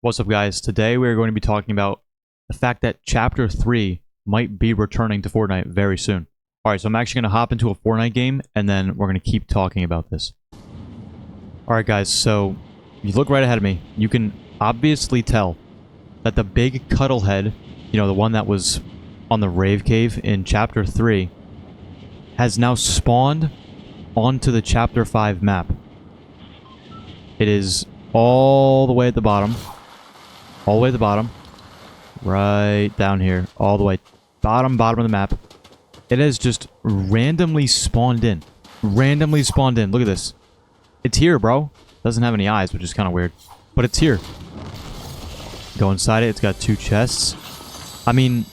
What's up, guys? Today we are going to be talking about the fact that Chapter 3 might be returning to Fortnite very soon. Alright, so I'm actually going to hop into a Fortnite game, and then we're going to keep talking about this. Alright, guys, so if you look right ahead of me, you can obviously tell that the big cuddlehead, the one that was on the Rave Cave in Chapter 3, has now spawned onto the Chapter 5 map. It is all the way at the bottom. All the way at the bottom. Right down here. All the way. Bottom of the map. It has just randomly spawned in. Randomly spawned in. Look at this. It's here, bro. Doesn't have any eyes, which is kind of weird. But it's here. Go inside it. It's got 2 chests. I mean,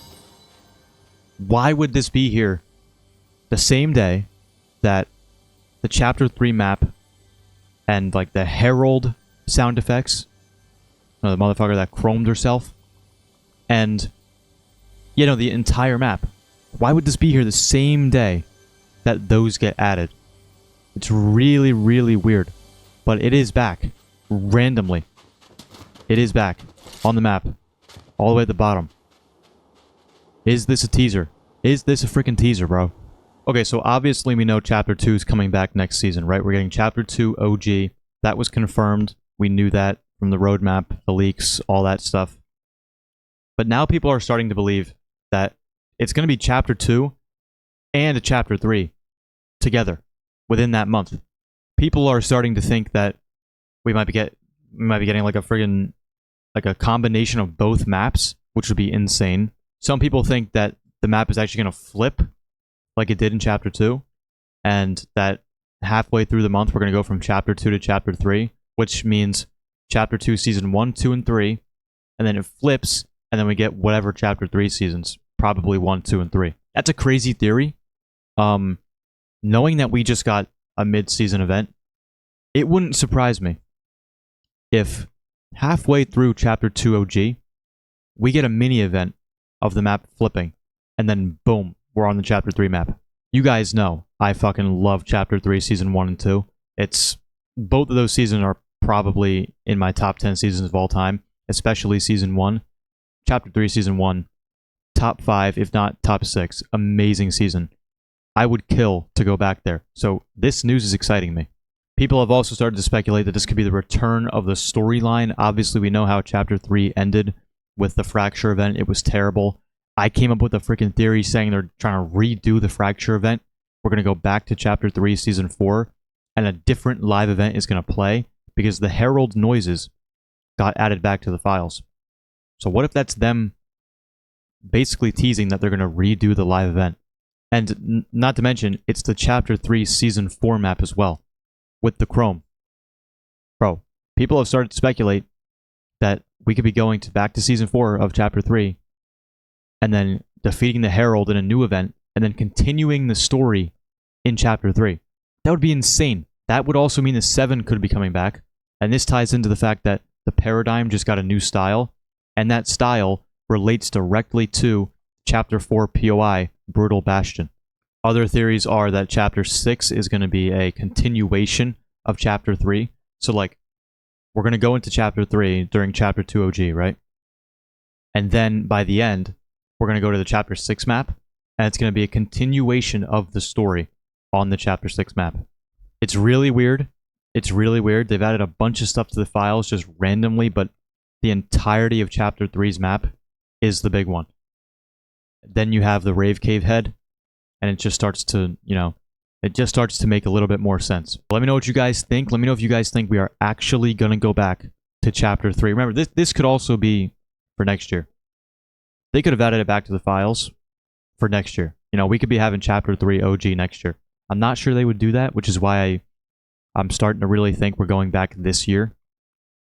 why would this be here the same day that the Chapter 3 map and, like, the Herald sound effects, the motherfucker that chromed herself, and, the entire map. Why would this be here the same day that those get added? It's really, really weird. But it is back. Randomly. It is back. On the map. All the way at the bottom. Is this a teaser? Is this a freaking teaser, bro? Okay, so obviously we know Chapter 2 is coming back next season, right? We're getting Chapter 2 OG. That was confirmed. We knew that from the roadmap, the leaks, all that stuff. But now people are starting to believe that it's going to be Chapter 2 and Chapter 3 together within that month. People are starting to think that we might be getting like a friggin' like a combination of both maps, which would be insane. Some people think that the map is actually going to flip like it did in Chapter 2, and that halfway through the month we're going to go from Chapter 2 to Chapter 3, which means Chapter 2 Season 1, 2, and 3, and then it flips, and then we get whatever Chapter 3 seasons, probably 1, 2, and 3. That's a crazy theory. Knowing that we just got a mid-season event, it wouldn't surprise me if halfway through Chapter 2 OG, we get a mini event of the map flipping, and then boom, we're on the Chapter 3 map. You guys know I fucking love Chapter 3 Season 1 and 2. Both of those seasons are probably in my top 10 seasons of all time, especially Season 1. Chapter 3 Season 1, top 5, if not top 6. Amazing season. I would kill to go back there. So this news is exciting me. People have also started to speculate that this could be the return of the storyline. Obviously, we know how Chapter 3 ended with the Fracture event. It was terrible. I came up with a freaking theory saying they're trying to redo the Fracture event. We're going to go back to Chapter 3 Season 4, and a different live event is going to play because the Herald noises got added back to the files. So what if that's them basically teasing that they're going to redo the live event? And not to mention, it's the Chapter 3 Season 4 map as well, with the Chrome. Bro, people have started to speculate that we could be going back to Season 4 of Chapter 3, and then defeating the Herald in a new event, and then continuing the story in Chapter 3. That would be insane. That would also mean the 7 could be coming back, and this ties into the fact that the Paradigm just got a new style, and that style relates directly to Chapter 4 POI, Brutal Bastion. Other theories are that Chapter 6 is going to be a continuation of Chapter 3. So, like, we're going to go into Chapter 3 during Chapter 2 OG, right? And then, by the end, we're going to go to the Chapter 6 map, and it's going to be a continuation of the story on the Chapter 6 map. It's really weird. It's really weird. They've added a bunch of stuff to the files just randomly, but the entirety of Chapter 3's map is the big one. Then you have the Rave Cave head, and it just starts to, it just starts to make a little bit more sense. Let me know what you guys think. Let me know if you guys think we are actually going to go back to Chapter 3. Remember, this could also be for next year. They could have added it back to the files for next year. We could be having Chapter 3 OG next year. I'm not sure they would do that, which is why I'm starting to really think we're going back this year.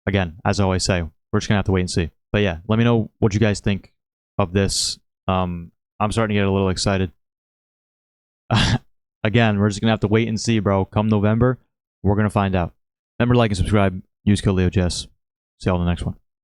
Again, as I always say, we're just going to have to wait and see. But yeah, let me know what you guys think of this. I'm starting to get a little excited. Again, we're just going to have to wait and see, bro. Come November, we're going to find out. Remember to like and subscribe. Use code LeoJS. See y'all in the next one.